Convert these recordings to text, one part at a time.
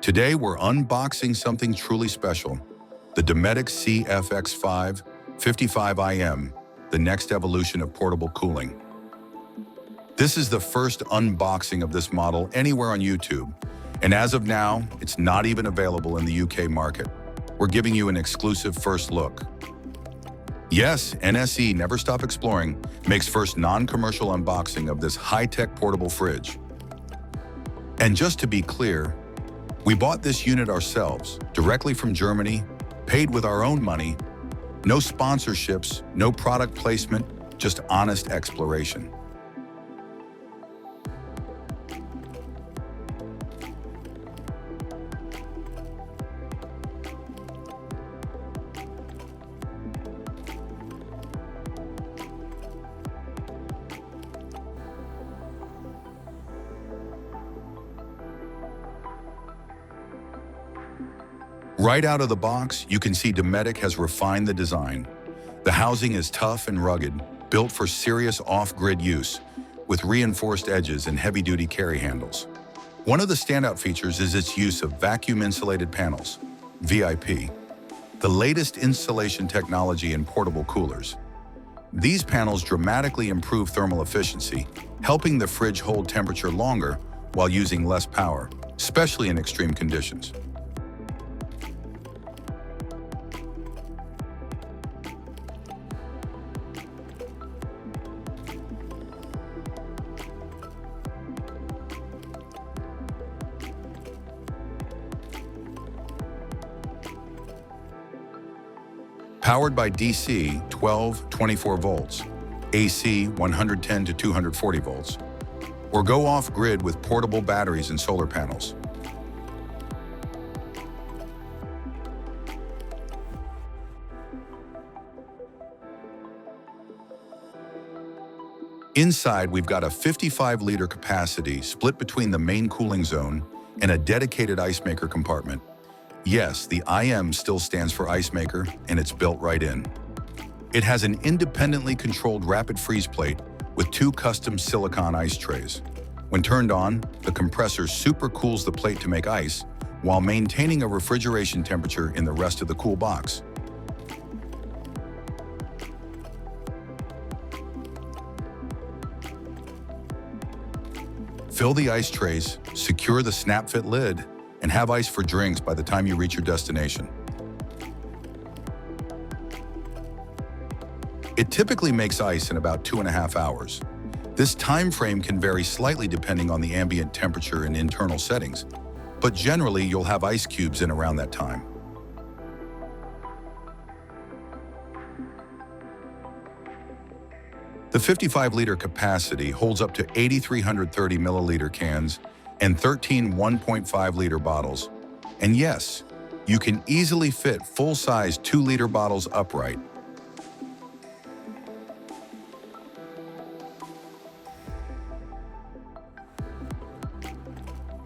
Today, we're unboxing something truly special, the Dometic CFX5 55IM, the next evolution of portable cooling. This is the first unboxing of this model anywhere on YouTube, and as of now, it's not even available in the UK market. We're giving you an exclusive first look. Yes, NSE, Never Stop Exploring, makes first non-commercial unboxing of this high-tech portable fridge. And just to be clear, we bought this unit ourselves, directly from Germany, paid with our own money, no sponsorships, no product placement, just honest exploration. Right out of the box, you can see Dometic has refined the design. The housing is tough and rugged, built for serious off-grid use, with reinforced edges and heavy-duty carry handles. One of the standout features is its use of vacuum-insulated panels, VIP, the latest installation technology in portable coolers. These panels dramatically improve thermal efficiency, helping the fridge hold temperature longer while using less power, especially in extreme conditions. Powered by DC 12-24 volts, AC 110 to 240 volts, or go off-grid with portable batteries and solar panels. Inside, we've got a 55-liter capacity split between the main cooling zone and a dedicated ice maker compartment. Yes, the IM still stands for ice maker, and it's built right in. It has an independently controlled rapid freeze plate with 2 custom silicone ice trays. When turned on, the compressor super cools the plate to make ice while maintaining a refrigeration temperature in the rest of the cool box. Fill the ice trays, secure the snap-fit lid, and have ice for drinks by the time you reach your destination. It typically makes ice in about 2.5 hours. This time frame can vary slightly depending on the ambient temperature and internal settings, but generally you'll have ice cubes in around that time. The 55-liter capacity holds up to 8,330 milliliter cans and 13 1.5-liter bottles. And yes, you can easily fit full-size 2-liter bottles upright.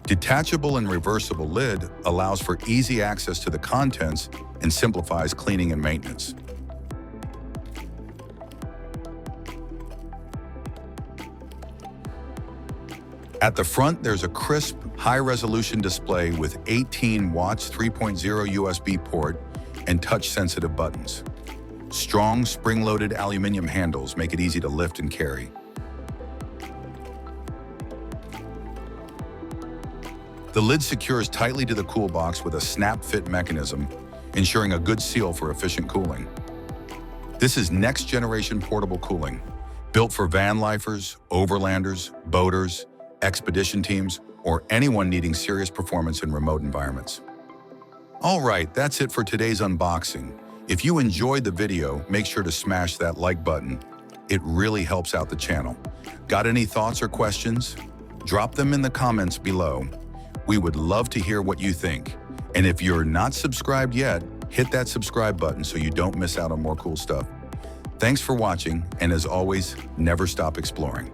Detachable and reversible lid allows for easy access to the contents and simplifies cleaning and maintenance. At the front, there's a crisp, high-resolution display with 18 watts 3.0 USB port and touch-sensitive buttons. Strong, spring-loaded aluminum handles make it easy to lift and carry. The lid secures tightly to the cool box with a snap-fit mechanism, ensuring a good seal for efficient cooling. This is next-generation portable cooling, built for van lifers, overlanders, boaters, expedition teams, or anyone needing serious performance in remote environments. All right, that's it for today's unboxing. If you enjoyed the video, make sure to smash that like button. It really helps out the channel. Got any thoughts or questions? Drop them in the comments below. We would love to hear what you think. And if you're not subscribed yet, hit that subscribe button so you don't miss out on more cool stuff. Thanks for watching, and as always, never stop exploring.